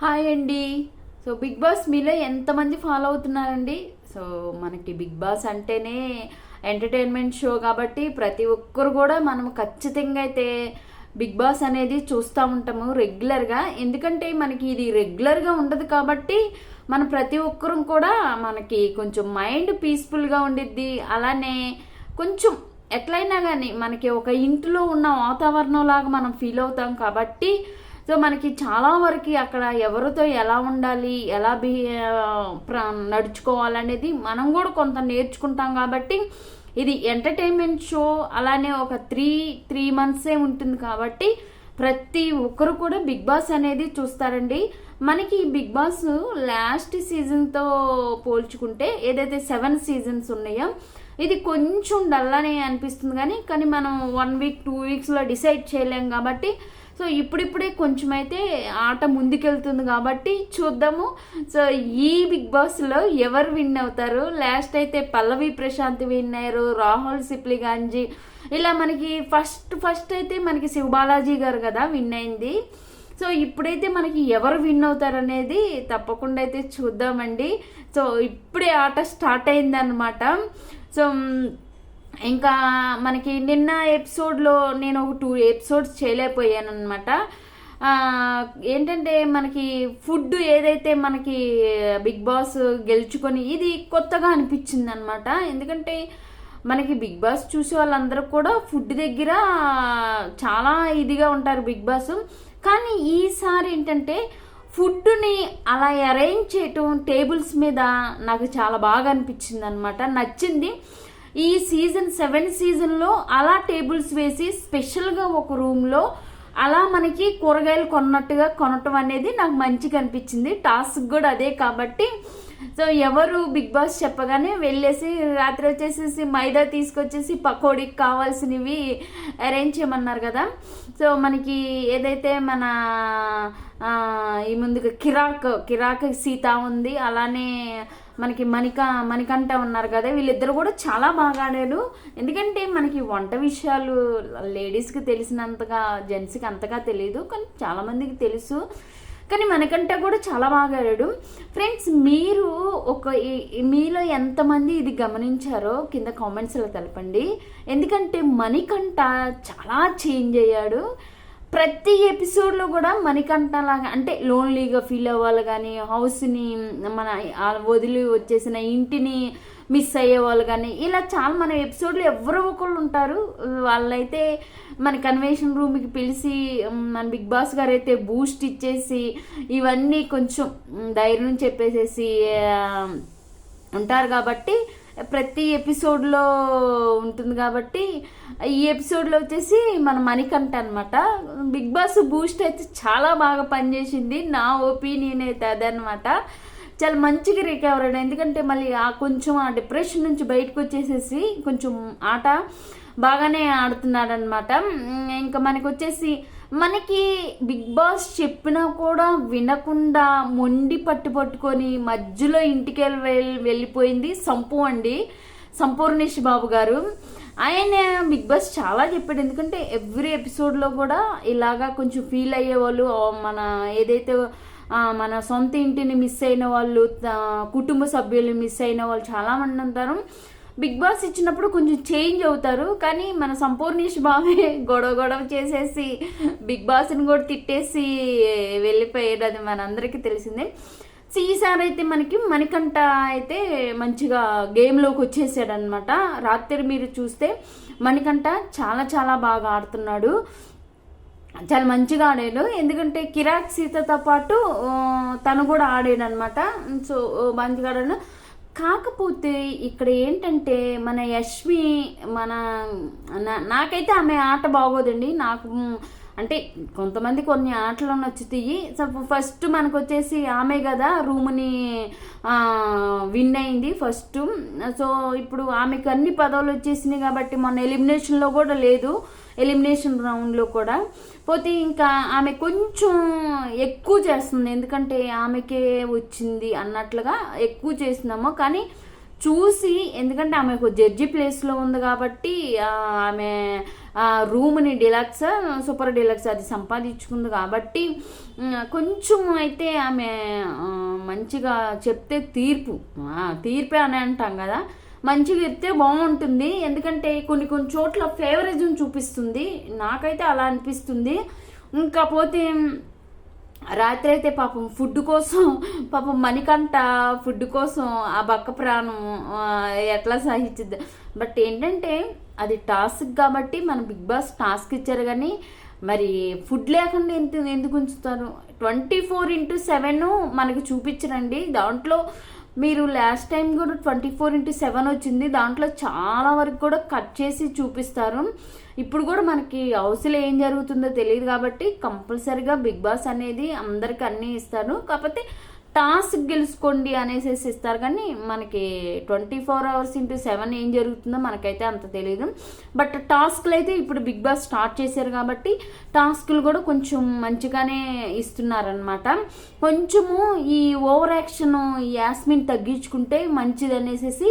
Hi అండి. So big boss మీలో ఎంతమంది ఫాలో అవుతున్నారండి? సో మనకి బిగ్ బాస్ అంటేనే ఎంటర్టైన్మెంట్ షో కాబట్టి ప్రతి ఒక్కరు కూడా మనం ఖచ్చితంగా అయితే బిగ్ బాస్ అనేది చూస్తూ ఉంటాము రెగ్యులర్గా. ఎందుకంటే మనకి ఇది రెగ్యులర్గా ఉండదు కాబట్టి మన ప్రతి ఒక్కరం కూడా మనకి కొంచెం మైండ్ పీస్ఫుల్గా ఉండిద్ది. అలానే కొంచెం ఎట్లయినా కానీ మనకి ఒక ఇంట్లో ఉన్న వాతావరణం లాగా మనం ఫీల్ అవుతాం కాబట్టి సో మనకి చాలా వరకు అక్కడ ఎవరితో ఎలా ఉండాలి, ఎలా నడుచుకోవాలనేది మనం కూడా కొంత నేర్చుకుంటాం కాబట్టి ఇది ఎంటర్టైన్మెంట్ షో. అలానే ఒక త్రీ మంత్సే ఉంటుంది కాబట్టి ప్రతి ఒక్కరు కూడా బిగ్ బాస్ అనేది చూస్తారండి. మనకి బిగ్ బాస్ లాస్ట్ సీజన్తో పోల్చుకుంటే ఏదైతే 7 సీజన్స్ ఉన్నాయో ఇది కొంచెం డల్ అని అనిపిస్తుంది, కానీ మనం 1 వీక్ 2 వీక్స్లో డిసైడ్ చేయలేం కాబట్టి సో ఇప్పుడిప్పుడే కొంచెం అయితే ఆట ముందుకెళ్తుంది కాబట్టి చూద్దాము. సో ఈ బిగ్ బాస్లో ఎవరు విన్ అవుతారు? లాస్ట్ అయితే పల్లవి ప్రశాంత్ విన్ అయ్యారు, రాహుల్ సిప్లిగాంజీ. ఇలా మనకి ఫస్ట్ అయితే మనకి శివబాలాజీ గారు కదా విన్ అయింది. సో ఇప్పుడైతే మనకి ఎవరు విన్ అవుతారు అనేది తప్పకుండా అయితే చూద్దామండి. సో ఇప్పుడే ఆట స్టార్ట్ అయిందనమాట. సో ఇంకా మనకి నిన్న ఎపిసోడ్లో నేను ఒక 2 ఎపిసోడ్స్ చేయలేకపోయాను అనమాట. ఏంటంటే మనకి ఫుడ్ ఏదైతే మనకి బిగ్ బాస్ గెలుచుకొని ఇది కొత్తగా అనిపించింది అనమాట. ఎందుకంటే మనకి బిగ్ బాస్ చూసే వాళ్ళందరూ కూడా ఫుడ్ దగ్గర చాలా ఇదిగా ఉంటారు బిగ్ బాస్. కానీ ఈసారి ఏంటంటే ఫుడ్ని అలా అరేంజ్ చేయటం టేబుల్స్ మీద నాకు చాలా బాగా అనిపించింది అనమాట, నచ్చింది. ఈ సీజన్ 7 సీజన్లో అలా టేబుల్స్ వేసి స్పెషల్గా ఒక రూమ్లో అలా మనకి కూరగాయలు కొనటం అనేది నాకు మంచిగా అనిపించింది. టాస్క్ కూడా అదే కాబట్టి సో ఎవరు బిగ్ బాస్ చెప్పగానే వెళ్ళేసి రాత్రి వచ్చేసేసి మైదా తీసుకొచ్చేసి పకోడీకి కావాల్సినవి అరేంజ్ చేయమన్నారు కదా. సో మనకి ఏదైతే మన ఈ ముందుగా కిరాక్ సీత ఉంది, అలానే మనకి మణికంఠ ఉన్నారు కదా. వీళ్ళిద్దరు కూడా చాలా బాగా ఆడారు. ఎందుకంటే మనకి వంట విషయాలు లేడీస్కి తెలిసినంతగా జెంట్స్కి అంతగా తెలియదు, కానీ చాలామందికి తెలుసు. కానీ మణికంఠ కూడా చాలా బాగా ఆడాడు. ఫ్రెండ్స్, మీరు మీలో ఎంతమంది ఇది గమనించారో కింద కామెంట్స్లో తెలపండి. ఎందుకంటే మణికంఠ చాలా చేంజ్ అయ్యాడు. ప్రతి ఎపిసోడ్లో కూడా మణికంఠ లాగా అంటే లోన్లీగా ఫీల్ అవ్వాలి, కానీ హౌస్ని మన వదిలి వచ్చేసిన ఇంటిని మిస్ అయ్యే వాళ్ళు కానీ ఇలా చాలా మన ఎపిసోడ్లో ఎవరో ఒకళ్ళు ఉంటారు. వాళ్ళైతే మన కన్వెన్షన్ రూమ్కి పిలిచి మన బిగ్ బాస్ గారు అయితే బూస్ట్ ఇచ్చేసి ఇవన్నీ కొంచెం ధైర్యం చెప్పేసేసి ఉంటారు కాబట్టి ప్రతి ఎపిసోడ్లో ఉంటుంది కాబట్టి ఈ ఎపిసోడ్లో వచ్చేసి మన మణికంఠ అనమాట. బిగ్ బాస్ బూస్ట్ అయితే చాలా బాగా పనిచేసింది, నా ఒపీనియన్ అయితే అదనమాట. చాలా మంచిగా రికవర్ అయ్యాడు. ఎందుకంటే మళ్ళీ కొంచెం ఆ డిప్రెషన్ నుంచి బయటకు వచ్చేసేసి కొంచెం ఆట బాగానే ఆడుతున్నాడు అనమాట. ఇంకా మనకి వచ్చేసి మనకి బిగ్ బాస్ చెప్పినా కూడా వినకుండా మొండి పట్టుకొని మధ్యలో ఇంటికి వెళ్ళిపోయింది సంపూర్ణేష్ బాబు గారు. ఆయన బిగ్ బాస్ చాలా చెప్పాడు. ఎందుకంటే ఎవ్రీ ఎపిసోడ్లో కూడా ఇలాగా కొంచెం ఫీల్ అయ్యేవాళ్ళు, మన ఏదైతే మన సొంత ఇంటిని మిస్ అయిన వాళ్ళు, కుటుంబ సభ్యుల్ని మిస్ అయిన వాళ్ళు చాలామంది ఉంటారు. బిగ్ బాస్ ఇచ్చినప్పుడు కొంచెం చేంజ్ అవుతారు, కానీ మన సంపూర్ణేష్ బాబే గొడవ చేసేసి బిగ్ బాస్ని కూడా తిట్టేసి వెళ్ళిపోయారు. అది మనందరికీ తెలిసిందే. ఈసారి అయితే మనకి మణికంఠ అయితే మంచిగా గేమ్లోకి వచ్చేసాడు అనమాట. రాత్రి మీరు చూస్తే మణికంఠ చాలా చాలా బాగా ఆడుతున్నాడు, చాలా మంచిగా ఆడాడు. ఎందుకంటే కిరాక్ సీతతో పాటు తను కూడా ఆడాడు అనమాట. సో మంచిగా ఆడాడు. కాకపోతే ఇక్కడ ఏంటంటే మన యష్మి నాకైతే ఆమె ఆట బాగోదండి. నాకు అంటే కొంతమంది కొన్ని ఆటలు నచ్చుతాయి. సో ఫస్ట్ మనకు వచ్చేసి ఆమె కదా రూమ్ని విన్ అయింది ఫస్ట్. సో ఇప్పుడు ఆమెకు అన్ని పదవులు వచ్చేసినాయి కాబట్టి మొన్న ఎలిమినేషన్లో కూడా లేదు, ఎలిమినేషన్ రౌండ్లో కూడా పోతే ఇంకా ఆమె కొంచెం ఎక్కువ చేస్తుంది. ఎందుకంటే ఆమెకే వచ్చింది అన్నట్లుగా ఎక్కువ చేస్తున్నాము. కానీ చూసి, ఎందుకంటే ఆమె ఒక జడ్జి ప్లేస్లో ఉంది కాబట్టి ఆమె రూమ్ని సూపర్ డీలక్స్ అది సంపాదించుకుంది కాబట్టి కొంచెం అయితే ఆమె మంచిగా చెప్తే తీర్పే అని అంటాం కదా, మంచిగా ఇస్తే బాగుంటుంది. ఎందుకంటే కొన్ని కొన్ని చోట్ల ఫేవరిజం చూపిస్తుంది, నాకైతే అలా అనిపిస్తుంది. ఇంకపోతే రాత్రి అయితే పాపం ఫుడ్ కోసం, పాపం మణికంఠ ఫుడ్ కోసం ఆ బక్క ప్రాణం ఎట్లా సహించింది. బట్ ఏంటంటే అది టాస్క్ కాబట్టి మన బిగ్ బాస్ టాస్క్ ఇచ్చారు, కానీ మరి ఫుడ్ లేకుండా ఎందుకు ఉంచుతారు? 24/7 మనకి చూపించరండి. దాంట్లో మీరు లాస్ట్ టైం కూడా 24/7 వచ్చింది, దాంట్లో చాలా వరకు కూడా కట్ చేసి చూపిస్తారు. ఇప్పుడు కూడా మనకి హౌస్లో ఏం జరుగుతుందో తెలియదు కాబట్టి కంపల్సరీగా బిగ్ బాస్ అనేది అందరికి అన్నీ ఇస్తారు. కాకపోతే టాస్క్ గెలుచుకోండి అనేసి ఇస్తారు, కానీ మనకి 24/7 ఏం జరుగుతుందో మనకైతే అంత తెలియదు. బట్ టాస్క్లు అయితే ఇప్పుడు బిగ్ బాస్ స్టార్ట్ చేశారు కాబట్టి టాస్క్లు కూడా కొంచెం మంచిగానే ఇస్తున్నారనమాట. కొంచెము ఈ ఓవర్ యాక్షన్ యాస్మిన్ తగ్గించుకుంటే మంచిది అనేసి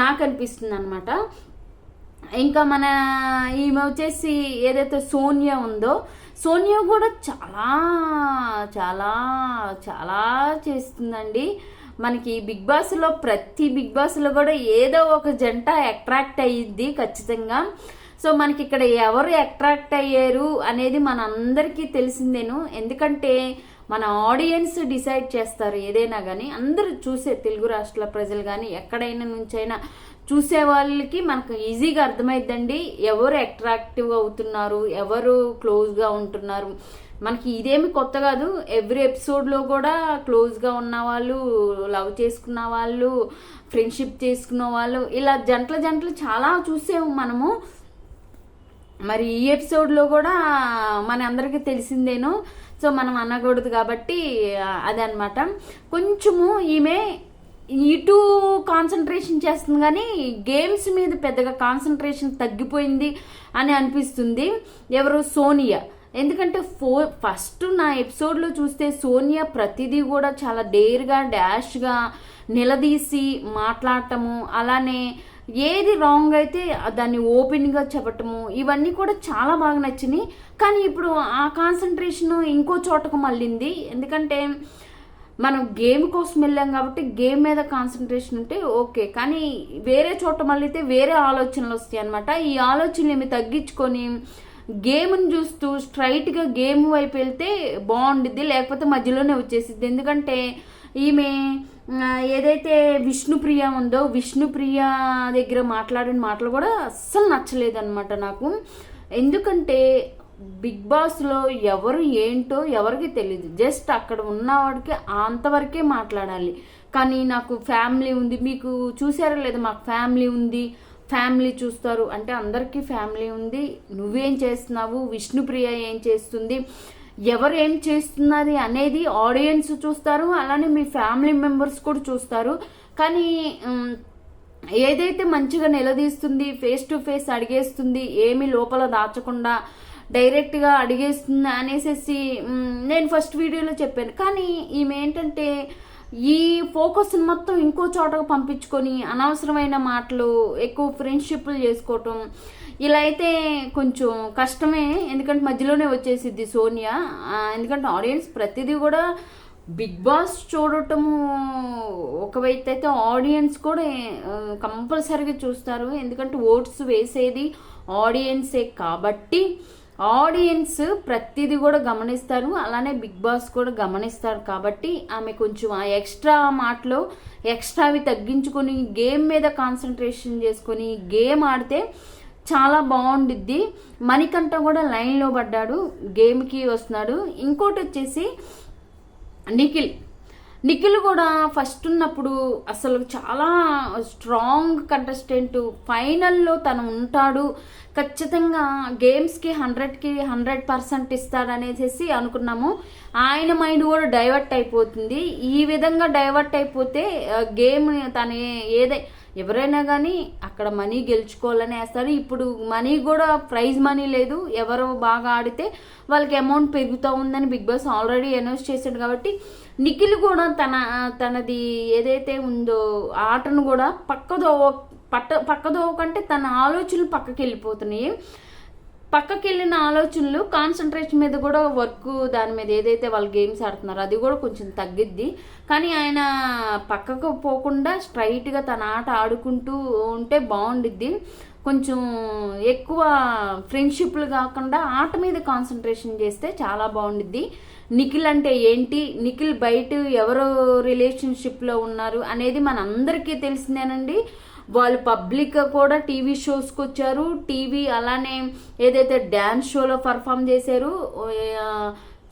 నాకు అనిపిస్తుంది అనమాట. ఇంకా మన ఈమె వచ్చేసి ఏదైతే సోనియా ఉందో, సోనియా కూడా చాలా చాలా చాలా చేస్తుందండి. మనకి బిగ్ బాస్లో ప్రతి బిగ్ బాస్లో కూడా ఏదో ఒక జంట అట్రాక్ట్ అయ్యిద్ది ఖచ్చితంగా. సో మనకి ఇక్కడ ఎవరు అట్రాక్ట్ అయ్యారు అనేది మన అందరికీ తెలిసిందేను. ఎందుకంటే మన ఆడియన్స్ డిసైడ్ చేస్తారు ఏదైనా కానీ. అందరూ చూసే తెలుగు రాష్ట్రాల ప్రజలు కానీ ఎక్కడైనా నుంచైనా చూసే వాళ్ళకి మనకు ఈజీగా అర్థమైద్దండి ఎవరు అట్రాక్టివ్ అవుతున్నారు, ఎవరు క్లోజ్గా ఉంటున్నారు. మనకి ఇదేమి కొత్త కాదు, ఎవ్రీ ఎపిసోడ్లో కూడా క్లోజ్గా ఉన్న వాళ్ళు, లవ్ చేసుకున్న వాళ్ళు, ఫ్రెండ్షిప్ చేసుకున్న వాళ్ళు, ఇలా జంటలు చాలా చూసాము మనము. మరి ఈ ఎపిసోడ్లో కూడా మన అందరికీ తెలిసిందేను. సో మనం అనకూడదు కాబట్టి అదనమాట. కొంచెము ఈమె ఇటు కాన్సన్ట్రేషన్ చేస్తుంది, కానీ గేమ్స్ మీద పెద్దగా కాన్సన్ట్రేషన్ తగ్గిపోయింది అని అనిపిస్తుంది. ఎవరు? సోనియా. ఎందుకంటే ఫస్ట్ నా ఎపిసోడ్లో చూస్తే సోనియా ప్రతిదీ కూడా చాలా డేర్గా డాష్గా నిలదీసి మాట్లాడటము, అలానే ఏది రాంగ్ అయితే దాన్ని ఓపెన్గా చెప్పటము, ఇవన్నీ కూడా చాలా బాగా నచ్చినాయి. కానీ ఇప్పుడు ఆ కాన్సన్ట్రేషన్ ఇంకో చోటకు మళ్ళింది. ఎందుకంటే మనం గేమ్ కోసం వెళ్ళాం కాబట్టి గేమ్ మీద కాన్సన్ట్రేషన్ ఉంటే ఓకే, కానీ వేరే చోట మళ్ళీ వేరే ఆలోచనలు వస్తాయి అనమాట. ఈ ఆలోచనలు ఏమి తగ్గించుకొని గేమ్ని చూస్తూ స్ట్రైట్గా గేమ్ వైపు వెళ్తే బాగుండిద్ది, లేకపోతే మధ్యలోనే వచ్చేసిద్ది. ఎందుకంటే ఈమె ఏదైతే విష్ణుప్రియ ఉందో, విష్ణుప్రియ దగ్గర మాట్లాడిన మాటలు కూడా అస్సలు నచ్చలేదన్నమాట నాకు. ఎందుకంటే బిగ్ బాస్లో ఎవరు ఏంటో ఎవరికి తెలియదు, జస్ట్ అక్కడ ఉన్నవాడికి అంతవరకే మాట్లాడాలి. కానీ నాకు ఫ్యామిలీ ఉంది, మీకు చూసారో లేదా, మాకు ఫ్యామిలీ ఉంది, ఫ్యామిలీ చూస్తారు అంటే అందరికీ ఫ్యామిలీ ఉంది. నువ్వేం చేస్తున్నావు, విష్ణుప్రియ ఏం చేస్తుంది, ఎవరు ఏం చేస్తున్నది అనేది ఆడియన్స్ చూస్తారు, అలానే మీ ఫ్యామిలీ మెంబర్స్ కూడా చూస్తారు. కానీ ఏదైతే మంచిగా నిలదీస్తుంది, ఫేస్ టు ఫేస్ అడిగేస్తుంది, ఏమి లోపల దాచకుండా డైరెక్ట్గా అడిగేస్తుంది అనేసి నేను ఫస్ట్ వీడియోలో చెప్పాను. కానీ ఈమె ఏంటంటే ఈ ఫోకస్ మొత్తం ఇంకో చోటకు పంపించుకొని అనవసరమైన మాటలు, ఎక్కువ ఫ్రెండ్షిప్లు చేసుకోవటం, ఇలా అయితే కొంచెం కష్టమే. ఎందుకంటే మధ్యలోనే వచ్చేసిద్ది సోనియా. ఎందుకంటే ఆడియన్స్ ప్రతిదీ కూడా బిగ్ బాస్ చూడటము ఒకవైతే అయితే ఆడియన్స్ కూడా కంపల్సరీగా చూస్తారు. ఎందుకంటే ఓట్స్ వేసేది ఆడియన్సే కాబట్టి ఆడియన్స్ ప్రతిదీ కూడా గమనిస్తారు, అలానే బిగ్ బాస్ కూడా గమనిస్తారు. కాబట్టి ఆమె కొంచెం ఆ ఎక్స్ట్రా మాటలు ఎక్స్ట్రావి తగ్గించుకొని గేమ్ మీద కాన్సన్ట్రేషన్ చేసుకొని గేమ్ ఆడితే చాలా బాగుండిద్ది. మణికంఠ కూడా లైన్లో పడ్డాడు, గేమ్కి వస్తున్నాడు. ఇంకోటి వచ్చేసి నిఖిల్ కూడా ఫస్ట్ ఉన్నప్పుడు అసలు చాలా స్ట్రాంగ్ కంటెస్టెంట్, ఫైనల్లో తను ఉంటాడు, ఖచ్చితంగా గేమ్స్కి 100కి 100% ఇస్తాడనేసి అనుకున్నాము. ఆయన మైండ్ కూడా డైవర్ట్ అయిపోతుంది. ఈ విధంగా డైవర్ట్ అయిపోతే గేమ్ తను ఎవరైనా కానీ అక్కడ మనీ గెలుచుకోవాలని వేస్తారు. ఇప్పుడు మనీ కూడా ప్రైజ్ మనీ లేదు, ఎవరు బాగా ఆడితే వాళ్ళకి అమౌంట్ పెరుగుతూ ఉందని బిగ్ బాస్ ఆల్రెడీ అనౌన్స్ చేశాడు. కాబట్టి నిఖిల్ కూడా తనది ఏదైతే ఉందో ఆటను కూడా పక్కదో కంటే తన ఆలోచనలు పక్కకి వెళ్ళిపోతున్నాయి. పక్కకి వెళ్ళిన ఆలోచనలు, కాన్సన్ట్రేషన్ మీద కూడా వర్క్, దాని మీద ఏదైతే వాళ్ళు గేమ్స్ ఆడుతున్నారో అది కూడా కొంచెం తగ్గిద్ది. కానీ ఆయన పక్కకు పోకుండా స్ట్రైట్గా తన ఆట ఆడుకుంటూ ఉంటే బాగుండిద్ది. కొంచెం ఎక్కువ ఫ్రెండ్షిప్లు కాకుండా ఆట మీద కాన్సన్ట్రేషన్ చేస్తే చాలా బాగుండిద్ది. నిఖిల్ అంటే ఏంటి, నిఖిల్ బయట ఎవరు రిలేషన్షిప్లో ఉన్నారు అనేది మన అందరికీ తెలిసిందేనండి. వాళ్ళు పబ్లిక్ కూడా టీవీ షోస్కి వచ్చారు, టీవీ అలానే ఏదైతే డ్యాన్స్ షోలో పర్ఫామ్ చేశారు.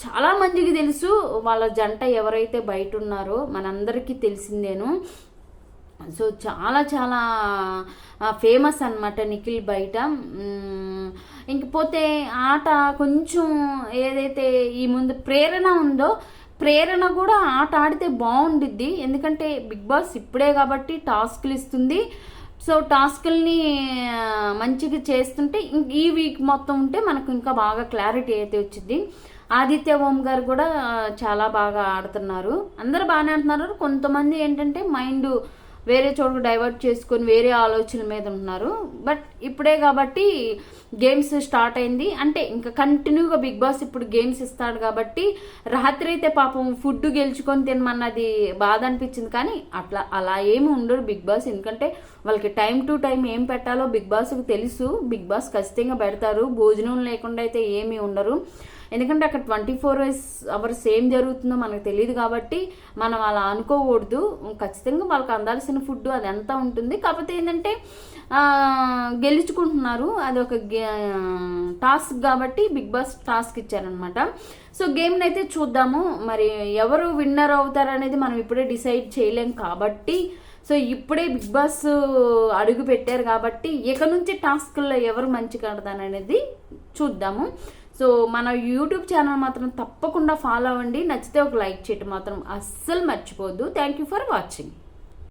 చాలా మందికి తెలుసు వాళ్ళ జంట ఎవరైతే బయట ఉన్నారో, మనందరికీ తెలిసిందేను. సో చాలా చాలా ఫేమస్ అనమాట నిఖిల్ బయట. ఇంకపోతే ఆట కొంచెం ఏదైతే ఈ ముందు ప్రేరణ ఉందో, ప్రేరణ కూడా ఆట ఆడితే బాగుండిద్ది. ఎందుకంటే బిగ్ బాస్ ఇప్పుడే కాబట్టి టాస్క్లు ఇస్తుంది. సో టాస్కుల్ని మంచిగా చేస్తుంటే ఈ వీక్ మొత్తం ఉంటే మనకు ఇంకా బాగా క్లారిటీ అయితే వచ్చింది. ఆదిత్య ఓం గారు కూడా చాలా బాగా ఆడుతున్నారు, అందరు బాగానే ఆడుతున్నారు. కొంతమంది ఏంటంటే మైండ్ వేరే చోటుకు డైవర్ట్ చేసుకొని వేరే ఆలోచనల మీద ఉంటున్నారు. బట్ ఇప్పుడే కాబట్టి గేమ్స్ స్టార్ట్ అయింది అంటే ఇంకా కంటిన్యూగా బిగ్ బాస్ ఇప్పుడు గేమ్స్ ఇస్తాడు కాబట్టి, రాత్రి అయితే పాపం ఫుడ్ గెలుచుకొని తినమన్నది బాధ అనిపించింది. కానీ అలా ఏమి ఉండరు బిగ్ బాస్. ఎందుకంటే వాళ్ళకి టైం టు టైం ఏం పెట్టాలో బిగ్ బాస్కి తెలుసు. బిగ్ బాస్ ఖచ్చితంగా పెడతారు, భోజనం లేకుండా అయితే ఏమీ ఉండరు. ఎందుకంటే అక్కడ 24 hours ఏం జరుగుతుందో మనకు తెలియదు కాబట్టి మనం అలా అనుకోకూడదు. ఖచ్చితంగా వాళ్ళకి అందాల్సిన ఫుడ్ అదంతా ఉంటుంది. కాకపోతే ఏంటంటే గెలుచుకుంటున్నారు, అది ఒక టాస్క్ కాబట్టి బిగ్ బాస్ టాస్క్ ఇచ్చారనమాట. సో గేమ్ని అయితే చూద్దాము. మరి ఎవరు విన్నర్ అవుతారు అనేది మనం ఇప్పుడే డిసైడ్ చేయలేం కాబట్టి, సో ఇప్పుడే బిగ్ బాస్ అడుగు పెట్టారు కాబట్టి ఇక నుంచి టాస్క్లో ఎవరు మంచిగా ఆడతారనేది చూద్దాము. సో మన యూట్యూబ్ ఛానల్ మాత్రం తప్పకుండా ఫాలో అవ్వండి. నచ్చితే ఒక లైక్ చేయటం మాత్రం అస్సలు మర్చిపోవద్దు. Thank you for watching.